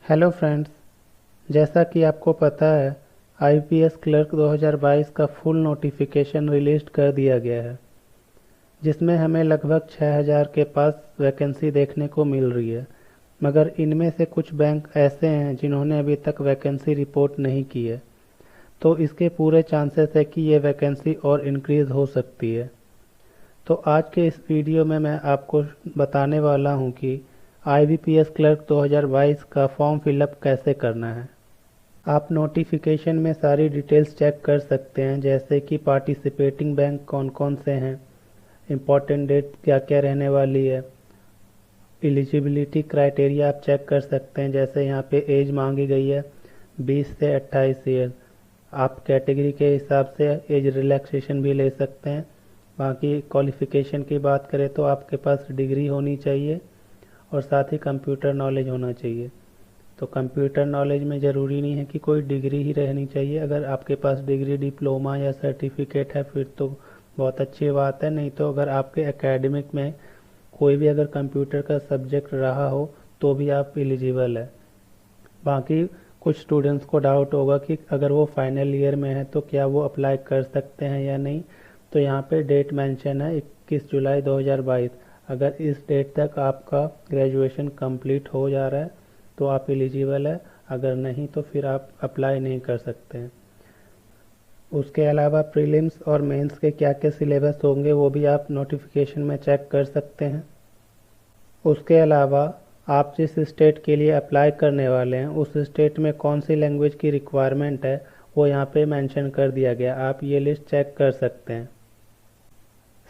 Hello friends. जैसा कि आपको पता है, आईपीएस क्लर्क 2022 का फुल नोटिफिकेशन रिलीज कर दिया गया है, जिसमें हमें लगभग 6000 के पास वैकेंसी देखने को मिल रही है। मगर इनमें से कुछ बैंक ऐसे हैं जिन्होंने अभी तक वैकेंसी रिपोर्ट नहीं की है, तो इसके पूरे चांसेस है कि ये वैकेंसी और इंक्रीज़ हो सकती है। तो आज के इस वीडियो में मैं आपको बताने वाला हूं कि आईबीपीएस क्लर्क 2022 का फॉर्म फिलअप कैसे करना है। आप नोटिफिकेशन में सारी डिटेल्स चेक कर सकते हैं, जैसे कि पार्टिसिपेटिंग बैंक कौन कौन से हैं, इम्पॉर्टेंट डेट क्या क्या रहने वाली है, एलिजिबिलिटी क्राइटेरिया आप चेक कर सकते हैं। जैसे यहाँ पे एज मांगी गई है 20 से 28 ईयर। आप कैटेगरी के हिसाब से एज रिलैक्सेशन भी ले सकते हैं। बाकी क्वालिफ़िकेशन की बात करें तो आपके पास डिग्री होनी चाहिए और साथ ही कंप्यूटर नॉलेज होना चाहिए। तो कंप्यूटर नॉलेज में ज़रूरी नहीं है कि कोई डिग्री ही रहनी चाहिए। अगर आपके पास डिग्री, डिप्लोमा या सर्टिफिकेट है फिर तो बहुत अच्छी बात है, नहीं तो अगर आपके एकेडमिक में कोई भी अगर कंप्यूटर का सब्जेक्ट रहा हो तो भी आप एलिजिबल है। बाकी कुछ स्टूडेंट्स को डाउट होगा कि अगर वो फाइनल ईयर में है तो क्या वो अप्लाई कर सकते हैं या नहीं। तो यहाँ पे डेट मेंशन है 21 जुलाई 2022। अगर इस डेट तक आपका ग्रेजुएशन कंप्लीट हो जा रहा है तो आप एलिजिबल है, अगर नहीं तो फिर आप अप्लाई नहीं कर सकते हैं। उसके अलावा प्रीलिम्स और मेंस के क्या क्या सिलेबस होंगे वो भी आप नोटिफिकेशन में चेक कर सकते हैं। उसके अलावा आप जिस स्टेट के लिए अप्लाई करने वाले हैं उस स्टेट में कौन सी लैंग्वेज की रिक्वायरमेंट है वो यहाँ पे मेंशन कर दिया गया, आप ये लिस्ट चेक कर सकते हैं।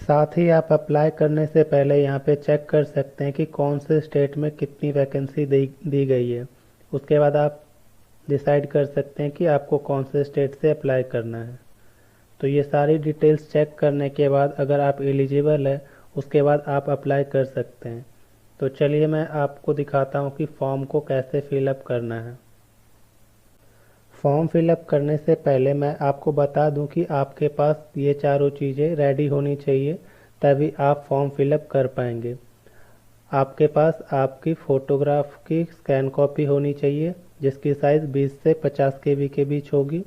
साथ ही आप अप्लाई करने से पहले यहाँ पे चेक कर सकते हैं कि कौन से स्टेट में कितनी वैकेंसी दी गई है। उसके बाद आप डिसाइड कर सकते हैं कि आपको कौन से स्टेट से अप्लाई करना है। तो ये सारी डिटेल्स चेक करने के बाद अगर आप एलिजिबल है उसके बाद आप अप्लाई कर सकते हैं। तो चलिए मैं आपको दिखाता हूँ कि फॉर्म को कैसे फिलअप करना है। फॉर्म फिलअप करने से पहले मैं आपको बता दूं कि आपके पास ये चारों चीज़ें रेडी होनी चाहिए, तभी आप फॉर्म फिलअप कर पाएंगे। आपके पास आपकी फ़ोटोग्राफ की स्कैन कॉपी होनी चाहिए जिसकी साइज़ 20 से 50 केबी के बीच होगी।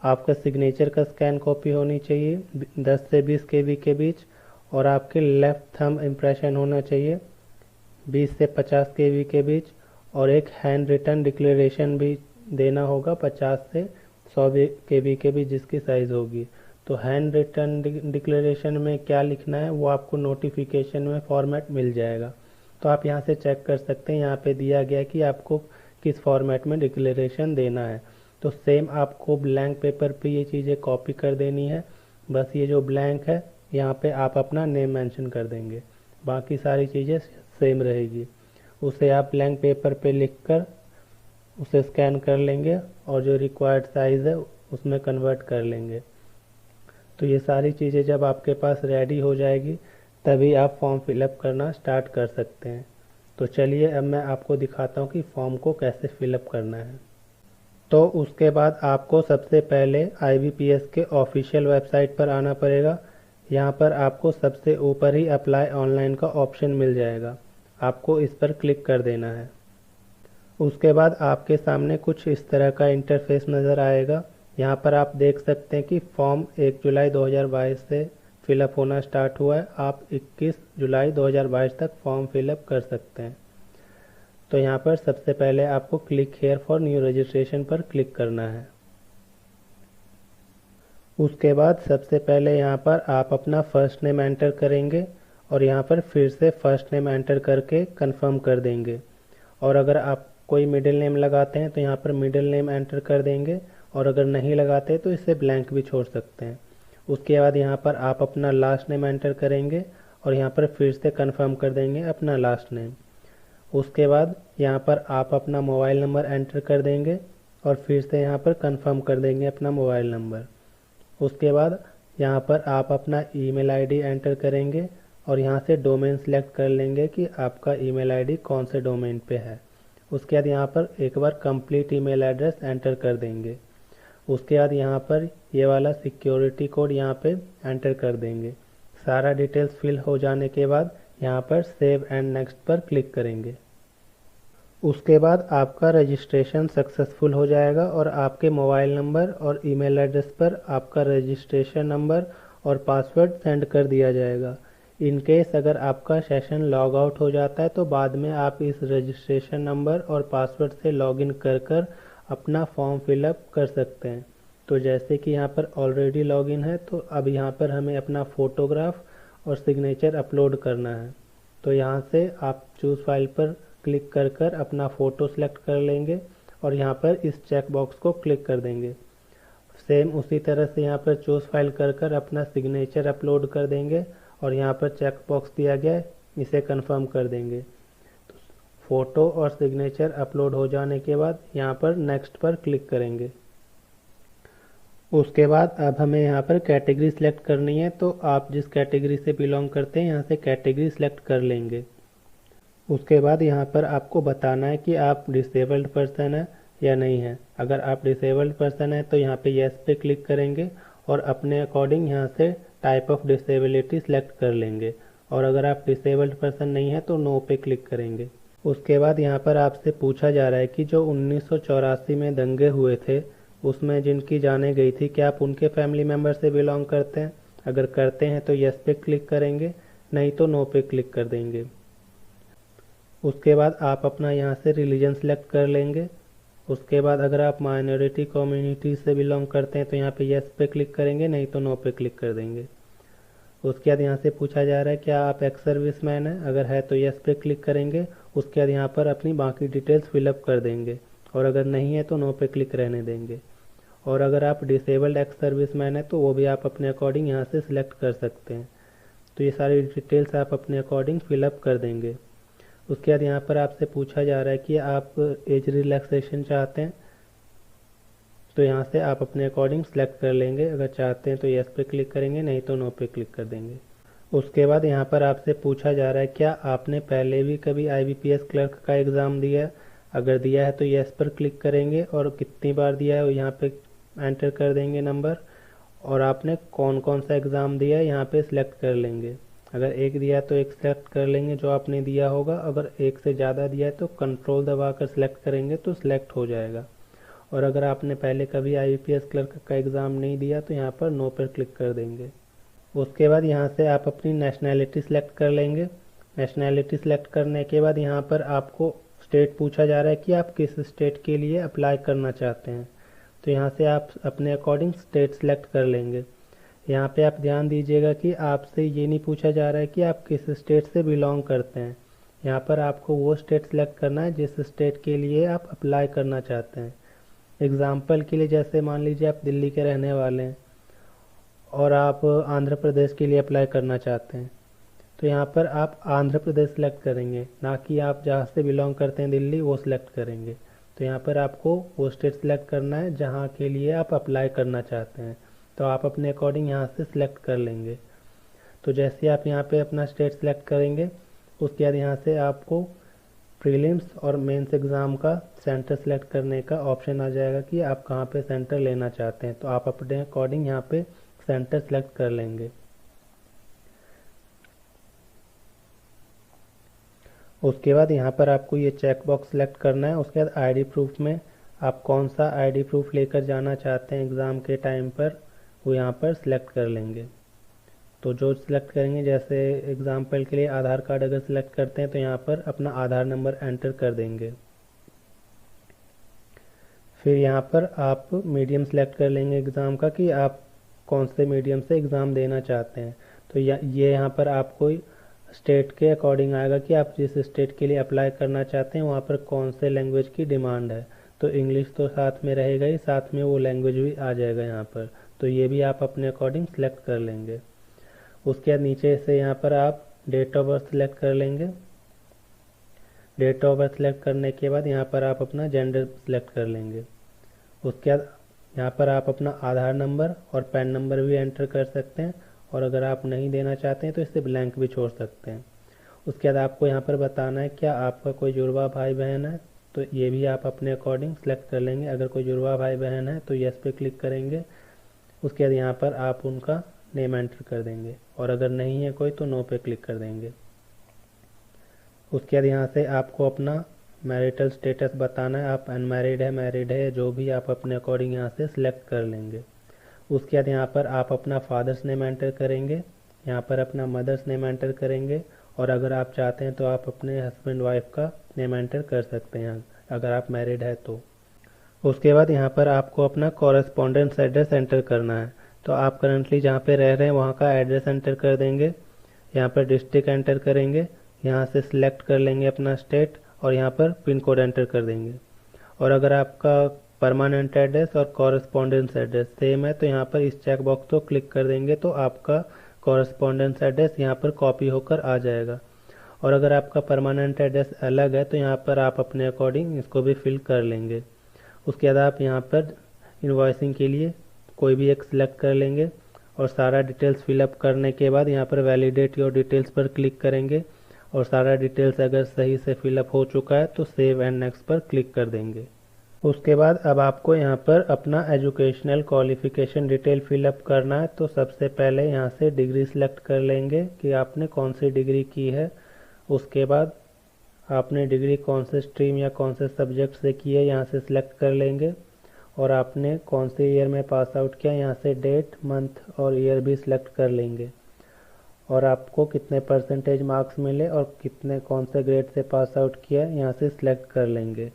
आपका सिग्नेचर का स्कैन कॉपी होनी चाहिए 10 से 20 केबी के बीच। और आपके लेफ़्ट थंब इम्प्रेशन होना चाहिए 20 से 50 केबी के बीच। और एक हैंड रिटन डिक्लेरेशन भी देना होगा 50 से 100 केबी के बीच, जिसकी साइज़ होगी। तो हैंड रिटन डिक्लेरेशन में क्या लिखना है वो आपको नोटिफिकेशन में फॉर्मेट मिल जाएगा। तो आप यहाँ से चेक कर सकते हैं, यहाँ पे दिया गया कि आपको किस फॉर्मेट में डिक्लेरेशन देना है। तो सेम आपको ब्लैंक पेपर पे ये चीज़ें कॉपी कर देनी है। बस ये जो ब्लैंक है यहाँ पे आप अपना नेम मेंशन कर देंगे, बाकी सारी चीज़ें सेम रहेगी। उसे आप ब्लैंक पेपर पे लिखकर उसे स्कैन कर लेंगे और जो रिक्वायर्ड साइज़ है उसमें कन्वर्ट कर लेंगे। तो ये सारी चीज़ें जब आपके पास रेडी हो जाएगी तभी आप फॉर्म फिलअप करना स्टार्ट कर सकते हैं। तो चलिए अब मैं आपको दिखाता हूँ कि फॉर्म को कैसे फिलअप करना है। तो उसके बाद आपको सबसे पहले आईबीपीएस के ऑफिशियल वेबसाइट पर आना पड़ेगा। यहाँ पर आपको सबसे ऊपर ही अप्लाई ऑनलाइन का ऑप्शन मिल जाएगा, आपको इस पर क्लिक कर देना है। उसके बाद आपके सामने कुछ इस तरह का इंटरफेस नज़र आएगा। यहाँ पर आप देख सकते हैं कि फॉर्म 1 जुलाई 2022 से फिलअप होना स्टार्ट हुआ है। आप 21 जुलाई 2022 तक फॉर्म फिलअप कर सकते हैं। तो यहाँ पर सबसे पहले आपको click here for new registration पर क्लिक करना है। उसके बाद सबसे पहले यहाँ पर आप अपना फर्स्ट नेम एंटर करेंगे और यहाँ पर फिर से फर्स्ट नेम एंटर करके कंफर्म कर देंगे। और अगर आप कोई मिडिल नेम लगाते हैं तो यहाँ पर मिडिल नेम एंटर कर देंगे, और अगर नहीं लगाते तो इसे ब्लैंक भी छोड़ सकते हैं। उसके बाद यहाँ पर आप अपना लास्ट नेम एंटर करेंगे और यहाँ पर फिर से कंफर्म कर देंगे अपना लास्ट नेम। उसके बाद यहाँ पर आप अपना मोबाइल नंबर एंटर कर देंगे और फिर से यहाँ पर कंफर्म कर देंगे अपना मोबाइल नंबर। उसके बाद यहाँ पर आप अपना ईमेल आईडी एंटर करेंगे और यहाँ से डोमेन सेलेक्ट कर लेंगे कि आपका ईमेल आईडी कौन से डोमेन पे है। उसके बाद यहाँ पर एक बार कंप्लीट ईमेल एड्रेस एंटर कर देंगे। उसके बाद यहाँ पर ये वाला सिक्योरिटी कोड यहाँ पे एंटर कर देंगे। सारा डिटेल्स फिल हो जाने के बाद यहाँ पर सेव एंड नेक्स्ट पर क्लिक करेंगे। उसके बाद आपका रजिस्ट्रेशन सक्सेसफुल हो जाएगा और आपके मोबाइल नंबर और ईमेल एड्रेस पर आपका रजिस्ट्रेशन नंबर और पासवर्ड सेंड कर दिया जाएगा। इन केस अगर आपका सेशन लॉग आउट हो जाता है तो बाद में आप इस रजिस्ट्रेशन नंबर और पासवर्ड से लॉगिन कर अपना फॉर्म फिलअप कर सकते हैं। तो जैसे कि यहाँ पर ऑलरेडी लॉगिन है तो अब यहाँ पर हमें अपना फ़ोटोग्राफ और सिग्नेचर अपलोड करना है। तो यहाँ से आप चूज़ फाइल पर क्लिक कर अपना फ़ोटो सेलेक्ट कर लेंगे और यहाँ पर इस चेक बॉक्स को क्लिक कर देंगे। सेम उसी तरह से यहाँ पर चूज़ फाइल कर अपना सिग्नेचर अपलोड कर देंगे और यहाँ पर चेक बॉक्स दिया गया है, इसे कंफर्म कर देंगे। तो फ़ोटो और सिग्नेचर अपलोड हो जाने के बाद यहाँ पर नेक्स्ट पर क्लिक करेंगे। उसके बाद अब हमें यहाँ पर कैटेगरी सेलेक्ट करनी है, तो आप जिस कैटेगरी से बिलोंग करते हैं यहाँ से कैटेगरी सेलेक्ट कर लेंगे। उसके बाद यहाँ पर आपको बताना है कि आप डिसेबल्ड पर्सन है या नहीं है। अगर आप डिसेबल्ड पर्सन है तो यहाँ पे येस पे क्लिक करेंगे और अपने अकॉर्डिंग यहाँ से टाइप ऑफ डिसेबिलिटी सेलेक्ट कर लेंगे। और अगर आप डिसेबल्ड पर्सन नहीं है तो नो पे क्लिक करेंगे। उसके बाद यहाँ पर आपसे पूछा जा रहा है कि जो 1984 में दंगे हुए थे उसमें जिनकी जाने गई थी, क्या आप उनके फैमिली मेम्बर से बिलोंग करते हैं। अगर करते हैं तो येस पे क्लिक करेंगे, नहीं तो नो पे क्लिक कर देंगे। उसके बाद आप अपना यहाँ से रिलीजन सेलेक्ट कर लेंगे। उसके बाद अगर आप माइनॉरिटी कम्युनिटी से बिलोंग करते हैं तो यहाँ पे येस पे क्लिक करेंगे, नहीं तो नो पे क्लिक कर देंगे। उसके बाद यहाँ से पूछा जा रहा है क्या आप एक्स सर्विस मैन हैं, अगर है तो येस पे क्लिक करेंगे। उसके बाद यहाँ पर अपनी बाकी डिटेल्स फिलअप कर देंगे और अगर नहीं है तो नो पे क्लिक रहने देंगे। और अगर आप डिसेबल्ड एक्स सर्विस मैन है तो वो भी आप अपने अकॉर्डिंग यहाँ से सिलेक्ट कर सकते हैं। तो ये सारी डिटेल्स आप अपने अकॉर्डिंग फिलअप कर देंगे। उसके बाद यहाँ पर आपसे पूछा जा रहा है कि आप एज रिलैक्सेशन चाहते हैं, तो यहाँ से आप अपने अकॉर्डिंग सेलेक्ट कर लेंगे। अगर चाहते हैं तो येस पे क्लिक करेंगे, नहीं तो नो पे क्लिक कर देंगे। उसके बाद यहाँ पर आपसे पूछा जा रहा है क्या आपने पहले भी कभी IBPS क्लर्क का एग्ज़ाम दिया है। अगर दिया है तो येस पर क्लिक करेंगे और कितनी बार दिया है यहाँ पे एंटर कर देंगे नंबर। और आपने कौन कौन सा एग्ज़ाम दिया है यहाँ पे सिलेक्ट कर लेंगे। अगर एक दिया तो एक सेलेक्ट कर लेंगे जो आपने दिया होगा, अगर एक से ज़्यादा दिया है तो कंट्रोल दबाकर सेलेक्ट करेंगे तो सिलेक्ट हो जाएगा। और अगर आपने पहले कभी IBPS क्लर्क का एग्ज़ाम नहीं दिया तो यहाँ पर नो पर क्लिक कर देंगे। उसके बाद यहाँ से आप अपनी नेशनैलिटी सेलेक्ट कर लेंगे। नेशनैलिटी सेलेक्ट करने के बाद यहाँ पर आपको स्टेट पूछा जा रहा है कि आप किस स्टेट के लिए अप्लाई करना चाहते हैं। तो यहाँ से आप अपने अकॉर्डिंग स्टेट सेलेक्ट कर लेंगे। यहाँ पे आप ध्यान दीजिएगा कि आपसे ये नहीं पूछा जा रहा है कि आप किस स्टेट से बिलोंग करते हैं। यहाँ पर आपको वो स्टेट सेलेक्ट करना है जिस स्टेट के लिए आप अप्लाई करना चाहते हैं। एग्ज़ाम्पल के लिए जैसे मान लीजिए आप दिल्ली के रहने वाले हैं और आप आंध्र प्रदेश के लिए अप्लाई करना चाहते हैं, तो यहाँ पर आप आंध्र प्रदेश सेलेक्ट करेंगे, ना कि आप जहाँ से बिलोंग करते हैं दिल्ली वो सिलेक्ट करेंगे। तो यहाँ पर आपको वो स्टेट सेलेक्ट करना है जहाँ के लिए आप अप्लाई करना चाहते हैं। तो आप अपने अकॉर्डिंग यहाँ से सिलेक्ट कर लेंगे। तो जैसे आप यहाँ पे अपना स्टेट सेलेक्ट करेंगे उसके बाद यहाँ से आपको प्रीलिम्स और मेंस एग्ज़ाम का सेंटर सेलेक्ट करने का ऑप्शन आ जाएगा कि आप कहाँ पे सेंटर लेना चाहते हैं। तो आप अपने अकॉर्डिंग यहाँ पे सेंटर सेलेक्ट कर लेंगे। उसके बाद यहाँ पर आपको ये चेक बॉक्स सेलेक्ट करना है। उसके बाद आईडी प्रूफ में आप कौन सा आईडी प्रूफ लेकर जाना चाहते हैं एग्ज़ाम के टाइम पर वो यहाँ पर सिलेक्ट कर लेंगे। तो जो सिलेक्ट करेंगे, जैसे एग्ज़ाम्पल के लिए आधार कार्ड अगर सिलेक्ट करते हैं तो यहाँ पर अपना आधार नंबर एंटर कर देंगे। फिर यहाँ पर आप मीडियम सेलेक्ट कर लेंगे एग्ज़ाम का कि आप कौन से मीडियम से एग्ज़ाम देना चाहते हैं। तो ये यहाँ पर आपको स्टेट के अकॉर्डिंग आएगा कि आप जिस स्टेट के लिए अप्लाई करना चाहते हैं वहाँ पर कौन से लैंग्वेज की डिमांड है। तो इंग्लिश तो साथ में रहेगा ही, साथ में वो लैंग्वेज भी आ जाएगा यहाँ पर। तो ये भी आप अपने अकॉर्डिंग सेलेक्ट कर लेंगे। उसके बाद नीचे से यहाँ पर आप डेट ऑफ बर्थ सेलेक्ट कर लेंगे। डेट ऑफ बर्थ सेलेक्ट करने के बाद यहाँ पर आप अपना जेंडर सेलेक्ट कर लेंगे। उसके बाद यहाँ पर आप अपना आधार नंबर और पैन नंबर भी एंटर कर सकते हैं, और अगर आप नहीं देना चाहते हैं तो इसे ब्लैंक भी छोड़ सकते हैं। उसके बाद आपको यहाँ पर बताना है क्या आपका कोई जुड़वा भाई बहन है, तो ये भी आप अपने अकॉर्डिंग सेलेक्ट कर लेंगे। अगर कोई जुड़वा भाई बहन है तो येस पे क्लिक करेंगे। उसके बाद यहाँ पर आप उनका नेम एंटर कर देंगे, और अगर नहीं है कोई तो नो पे क्लिक कर देंगे। उसके बाद यहाँ से आपको अपना मैरिटल स्टेटस बताना है, आप अनमैरिड है, मैरिड है, जो भी आप अपने अकॉर्डिंग यहाँ से सिलेक्ट कर लेंगे। उसके बाद यहाँ पर आप अपना फादर्स नेम एंटर करेंगे, यहाँ पर अपना मदर्स नेम एंटर करेंगे, और अगर आप चाहते हैं तो आप अपने हस्बैंड वाइफ का नेम एंटर कर सकते हैं अगर आप मैरिड है तो। उसके बाद यहाँ पर आपको अपना कॉरेस्पॉन्डेंस एड्रेस एंटर करना है। तो आप करंटली जहाँ पे रह रहे हैं वहाँ का एड्रेस एंटर कर देंगे, यहाँ पर डिस्ट्रिक्ट एंटर करेंगे, यहाँ से सिलेक्ट कर लेंगे अपना स्टेट और यहाँ पर पिन कोड एंटर कर देंगे। और अगर आपका परमानेंट एड्रेस और कॉरेस्पॉन्डेंस एड्रेस सेम है तो यहाँ पर इस चेक बॉक्स को क्लिक कर देंगे तो आपका कॉरेस्पॉन्डेंस एड्रेस यहाँ पर कॉपी होकर आ जाएगा। और अगर आपका परमानेंट एड्रेस अलग है तो यहाँ पर आप अपने अकॉर्डिंग इसको भी फिल कर लेंगे। उसके बाद आप यहाँ पर इनवॉइसिंग के लिए कोई भी एक सिलेक्ट कर लेंगे और सारा डिटेल्स फिलअप करने के बाद यहाँ पर वैलिडेट योर डिटेल्स पर क्लिक करेंगे और सारा डिटेल्स अगर सही से फिलअप हो चुका है तो सेव एंड नेक्स्ट पर क्लिक कर देंगे। उसके बाद अब आपको यहाँ पर अपना एजुकेशनल क्वालिफिकेशन डिटेल फिलअप करना है। तो सबसे पहले यहाँ से डिग्री सिलेक्ट कर लेंगे कि आपने कौन सी डिग्री की है। उसके बाद आपने डिग्री कौन से स्ट्रीम या कौन से सब्जेक्ट से की है यहाँ से सिलेक्ट कर लेंगे, और आपने कौन से ईयर में पास आउट किया यहाँ से डेट, मंथ और ईयर भी सिलेक्ट कर लेंगे, और आपको कितने परसेंटेज मार्क्स मिले और कितने कौन से ग्रेड से पास आउट किया यहाँ से सिलेक्ट कर लेंगे।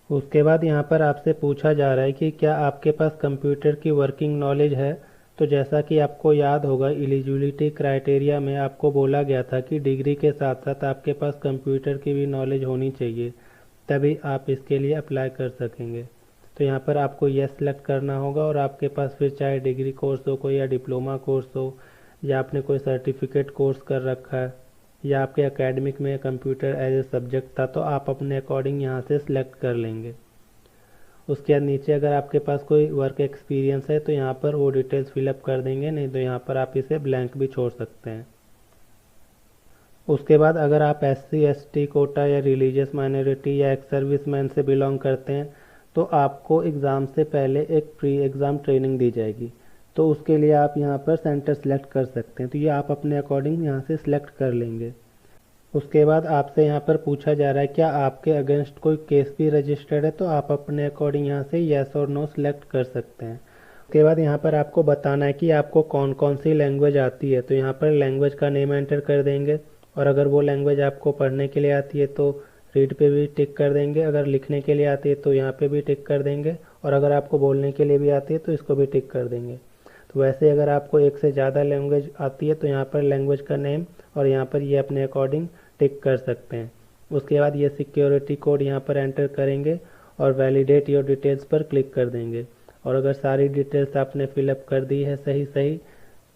उसके बाद यहाँ पर आपसे पूछा जा रहा है कि क्या आपके पास कंप्यूटर की वर्किंग नॉलेज है। तो जैसा कि आपको याद होगा एलिजिबिलिटी क्राइटेरिया में आपको बोला गया था कि डिग्री के साथ साथ आपके पास कंप्यूटर की भी नॉलेज होनी चाहिए, तभी आप इसके लिए अप्लाई कर सकेंगे। तो यहाँ पर आपको यस सेलेक्ट करना होगा, और आपके पास फिर चाहे डिग्री कोर्स हो कोई या डिप्लोमा कोर्स हो या आपने कोई सर्टिफिकेट कोर्स कर रखा है या आपके एकेडमिक में कंप्यूटर एज ए सब्जेक्ट था तो आप अपने अकॉर्डिंग यहाँ से सिलेक्ट कर लेंगे। उसके बाद नीचे अगर आपके पास कोई वर्क एक्सपीरियंस है तो यहाँ पर वो डिटेल्स फिलअप कर देंगे, नहीं तो यहाँ पर आप इसे ब्लैंक भी छोड़ सकते हैं। उसके बाद अगर आप SC ST कोटा या रिलीजियस माइनॉरिटी या एक्स सर्विसमैन से बिलोंग करते हैं तो आपको एग्ज़ाम से पहले एक प्री एग्ज़ाम ट्रेनिंग दी जाएगी। तो उसके लिए आप यहाँ पर सेंटर सेलेक्ट कर सकते हैं, तो ये आप अपने अकॉर्डिंग यहाँ से सिलेक्ट कर लेंगे। उसके बाद आपसे यहाँ पर पूछा जा रहा है क्या आपके अगेंस्ट कोई केस भी रजिस्टर्ड है, तो आप अपने अकॉर्डिंग यहाँ से येस और नो सेलेक्ट कर सकते हैं। उसके बाद यहाँ पर आपको बताना है कि आपको कौन कौन सी लैंग्वेज आती है, तो यहाँ पर लैंग्वेज का नेम एंटर कर देंगे, और अगर वो लैंग्वेज आपको पढ़ने के लिए आती है तो रीड पे भी टिक कर देंगे, अगर लिखने के लिए आती है तो यहाँ पे भी टिक कर देंगे, और अगर आपको बोलने के लिए भी आती है तो इसको भी टिक कर देंगे। तो वैसे अगर आपको एक से ज़्यादा लैंग्वेज आती है तो यहाँ पर लैंग्वेज का नेम और यहाँ पर ये अपने अकॉर्डिंग टिक कर सकते हैं। उसके बाद ये सिक्योरिटी कोड यहाँ पर एंटर करेंगे और वैलिडेट योर डिटेल्स पर क्लिक कर देंगे, और अगर सारी डिटेल्स आपने फिलअप कर दी है सही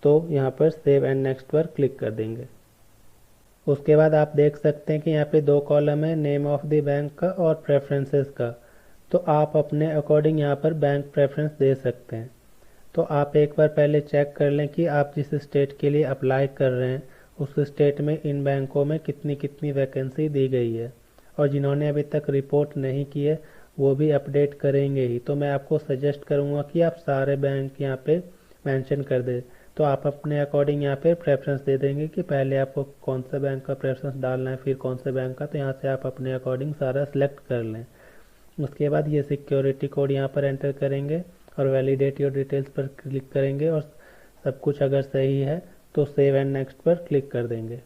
तो यहाँ पर सेव एंड नेक्स्ट पर क्लिक कर देंगे। उसके बाद आप देख सकते हैं कि यहाँ पे 2 कॉलम है, नेम ऑफ द बैंक का और प्रेफरेंसेस का। तो आप अपने अकॉर्डिंग यहाँ पर बैंक प्रेफरेंस दे सकते हैं। तो आप एक बार पहले चेक कर लें कि आप जिस स्टेट के लिए अप्लाई कर रहे हैं उस स्टेट में इन बैंकों में कितनी कितनी वैकेंसी दी गई है, और जिन्होंने अभी तक रिपोर्ट नहीं की है वो भी अपडेट करेंगे ही। तो मैं आपको सजेस्ट करूँगा कि आप सारे बैंक यहाँ पे मेंशन कर दें। तो आप अपने अकॉर्डिंग यहाँ पे प्रेफरेंस दे देंगे कि पहले आपको कौन सा बैंक का प्रेफरेंस डालना है फिर कौन से बैंक का, तो यहाँ से आप अपने अकॉर्डिंग सारा सेलेक्ट कर लें। उसके बाद ये सिक्योरिटी कोड यहाँ पर एंटर करेंगे और वैलिडेट योर डिटेल्स पर क्लिक करेंगे, और सब कुछ अगर सही है तो सेव एंड नेक्स्ट पर क्लिक कर देंगे।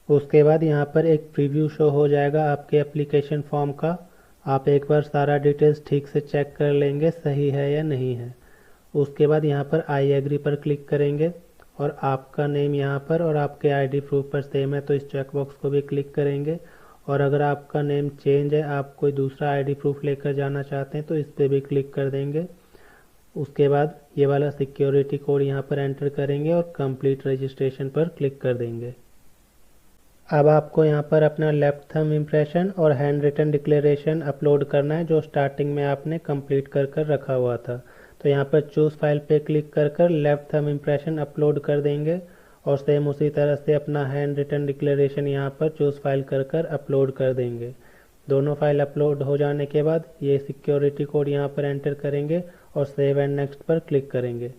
उसके बाद यहाँ पर एक प्रीव्यू शो हो जाएगा आपके एप्लीकेशन फॉर्म का। आप एक बार सारा डिटेल्स ठीक से चेक कर लेंगे सही है या नहीं है। उसके बाद यहाँ पर आई एग्री पर क्लिक करेंगे, और आपका नेम यहाँ पर और आपके आईडी प्रूफ पर सेम है तो इस चेक बॉक्स को भी क्लिक करेंगे, और अगर आपका नेम चेंज है, आप कोई दूसरा आईडी प्रूफ लेकर जाना चाहते हैं तो इस पर भी क्लिक कर देंगे। उसके बाद ये वाला सिक्योरिटी कोड यहाँ पर एंटर करेंगे और कंप्लीट रजिस्ट्रेशन पर क्लिक कर देंगे। अब आपको यहाँ पर अपना लेफ्ट थंब इम्प्रेशन और हैंड रिटन डिक्लेरेशन अपलोड करना है जो स्टार्टिंग में आपने कंप्लीट कर रखा हुआ था। तो यहाँ पर चूज़ फाइल पे क्लिक कर लेफ्ट थंब इम्प्रेशन अपलोड कर देंगे, और सेम उसी तरह से अपना हैंड रिटन डिक्लेरेशन यहाँ पर चूज़ फाइल कर अपलोड कर देंगे। दोनों फाइल अपलोड हो जाने के बाद ये सिक्योरिटी कोड यहाँ पर एंटर करेंगे और सेव एंड नेक्स्ट पर क्लिक करेंगे।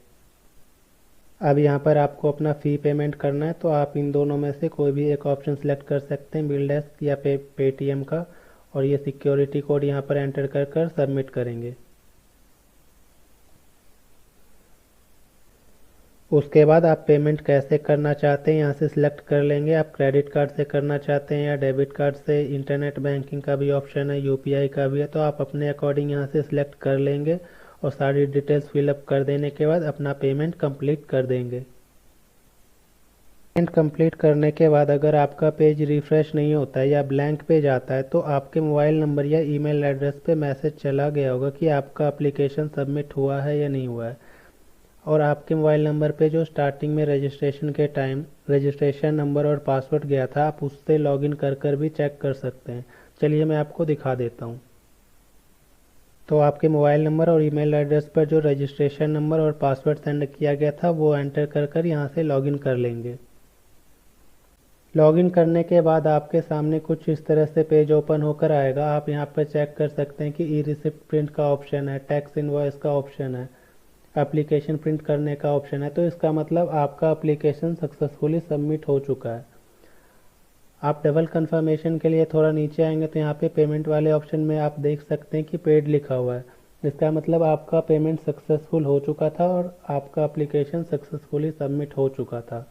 अब यहाँ पर आपको अपना फ़ी पेमेंट करना है, तो आप इन दोनों में से कोई भी एक ऑप्शन सेलेक्ट कर सकते हैं, बिल डेस्क या पेटीएम का, और ये सिक्योरिटी कोड यहाँ पर एंटर कर कर सबमिट करेंगे। उसके बाद आप पेमेंट कैसे करना चाहते हैं यहाँ से सिलेक्ट कर लेंगे। आप क्रेडिट कार्ड से करना चाहते हैं या डेबिट कार्ड से। इंटरनेट बैंकिंग का भी ऑप्शन है, यूपीआई का भी है, तो आप अपने अकॉर्डिंग यहाँ से सिलेक्ट कर लेंगे और सारी डिटेल्स फिलअप कर देने के बाद अपना पेमेंट कंप्लीट कर देंगे। पेमेंट कंप्लीट करने के बाद अगर आपका पेज रिफ्रेश नहीं होता है या ब्लैंक पेज आता है, तो आपके मोबाइल नंबर या ईमेल एड्रेस पे मैसेज चला गया होगा कि आपका एप्लीकेशन सबमिट हुआ है या नहीं हुआ है। और आपके मोबाइल नंबर पे जो स्टार्टिंग में रजिस्ट्रेशन के टाइम रजिस्ट्रेशन नंबर और पासवर्ड गया था, आप उससे लॉगिन कर कर भी चेक कर सकते हैं। चलिए मैं आपको दिखा देता हूँ। तो आपके मोबाइल नंबर और ईमेल एड्रेस पर जो रजिस्ट्रेशन नंबर और पासवर्ड सेंड किया गया था वो एंटर कर कर यहाँ से लॉगिन कर लेंगे। लॉगिन करने के बाद आपके सामने कुछ इस तरह से पेज ओपन होकर आएगा। आप यहाँ पर चेक कर सकते हैं कि ई रिसिप्ट प्रिंट का ऑप्शन है, टैक्स इनवॉइस का ऑप्शन है, एप्लीकेशन प्रिंट करने का ऑप्शन है। तो इसका मतलब आपका एप्लीकेशन सक्सेसफुली सबमिट हो चुका है। आप डबल कंफर्मेशन के लिए थोड़ा नीचे आएंगे तो यहाँ पे पेमेंट वाले ऑप्शन में आप देख सकते हैं कि पेड लिखा हुआ है। इसका मतलब आपका पेमेंट सक्सेसफुल हो चुका था और आपका एप्लीकेशन सक्सेसफुली सबमिट हो चुका था।